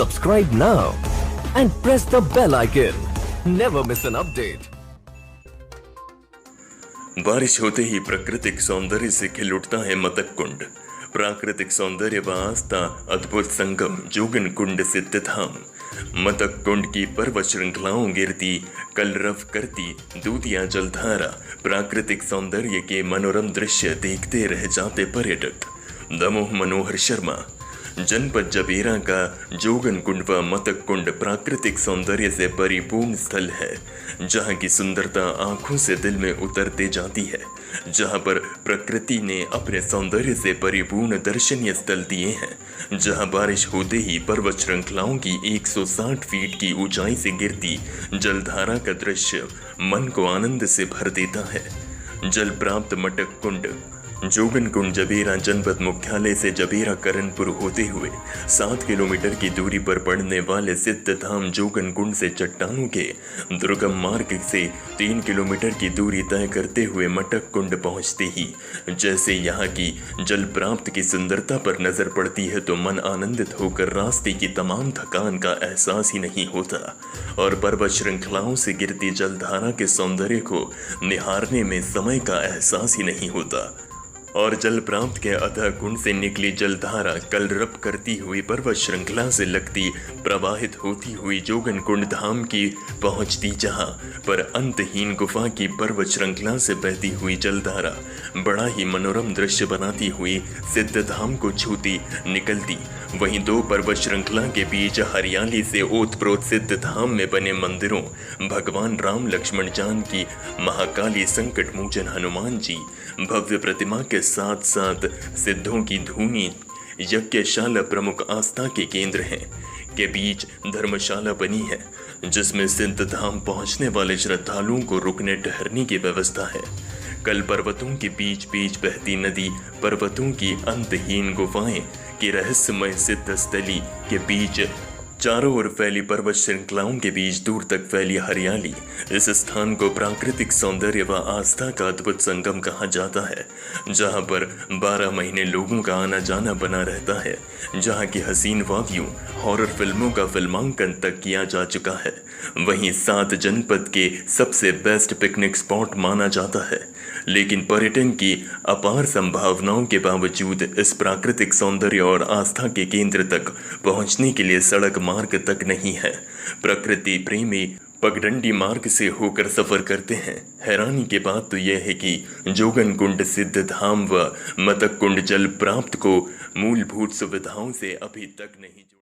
Subscribe now and press the bell icon. Never miss an update. बारिश होते ही प्राकृतिक सौंदर्य से खिल उठता है मतक कुंड। प्राकृतिक सौंदर्य व आस्था अद्भुत संगम जोगन कुंड सिद्धधाम। मतक कुंड की पर्वत श्रृंखलाओं गिरती कलरव करती दूधिया जलधारा, प्राकृतिक सौंदर्य के मनोरम दृश्य देखते रह जाते पर्यटक। दमोह मनोहर शर्मा। जनपद जबेरा का जोगन कुंड व मतक कुंड प्राकृतिक सौंदर्य से परिपूर्ण स्थल है, जहां की सुंदरता आंखों से दिल में उतरते जाती है, जहां पर प्रकृति ने अपने सौंदर्य से परिपूर्ण दर्शनीय स्थल दिए हैं, जहां बारिश होते ही पर्वत श्रृंखलाओं की 160 फीट की ऊंचाई से गिरती जलधारा का दृश्य मन को आनंद से भर देता है। जल प्राप्त मतक कुंड जोगन कुंड जबेरा जनपद मुख्यालय से जबेरा करनपुर होते हुए 7 किलोमीटर की दूरी पर पड़ने वाले सिद्धधाम जोगन कुंड से चट्टानों के दुर्गम मार्ग से 3 किलोमीटर की दूरी तय करते हुए मतक कुंड पहुंचते ही जैसे यहाँ की जल प्राप्त की सुंदरता पर नजर पड़ती है तो मन आनंदित होकर रास्ते की तमाम थकान का एहसास ही नहीं होता और पर्वत श्रृंखलाओं से गिरती जलधारा के सौंदर्य को निहारने में समय का एहसास ही नहीं होता। और जल प्राप्त के अतः कुंड से निकली जलधारा कलरव करती हुई पर्वत श्रृंखला से लगती प्रवाहित होती हुई जोगन कुंड धाम की पहुंचती, जहां पर अंतहीन गुफा की पर्वत श्रृंखला से बहती हुई जलधारा बड़ा ही मनोरम दृश्य बनाती हुई सिद्धधाम को छूती निकलती। वहीं दो पर्वत श्रृंखला के बीच हरियाली से ओतप्रोत सिद्धधाम में बने मंदिरों भगवान राम लक्ष्मण जानकी, महाकाली, संकट मोचन हनुमान जी, भव्य प्रतिमा के साथ साथ सिद्धों की धूनी यज्ञशाला प्रमुख आस्था के केंद्र हैं के बीच धर्मशाला बनी है, जिसमें सिद्धधाम पहुंचने वाले श्रद्धालुओं को रुकने ठहरने की व्यवस्था है। कल पर्वतों के बीच बीच बहती नदी, पर्वतों की अंतहीन गुफाएं की रहस्यमय सिद्ध स्थली के बीच चारों ओर फैली पर्वत श्रृंखलाओं के बीच दूर तक फैली हरियाली इस स्थान को प्राकृतिक सौंदर्य व आस्था का अद्भुत संगम कहा जाता है, जहां पर 12 महीने लोगों का आना जाना बना रहता है, जहां की हसीन वादियों हॉरर फिल्मों का फिल्मांकन तक किया जा चुका है। वहीं 7 जनपद के सबसे बेस्ट पिकनिक स्पॉट माना जाता है, लेकिन पर्यटन की अपार संभावनाओं के बावजूद इस प्राकृतिक सौंदर्य और आस्था के केंद्र तक पहुंचने के लिए सड़क मार्ग तक नहीं है। प्रकृति प्रेमी पगडंडी मार्ग से होकर सफर करते हैं। हैरानी की बात तो यह है कि जोगन कुंड सिद्धधाम व मतक कुंड जल प्राप्त को मूलभूत सुविधाओं से अभी तक नहीं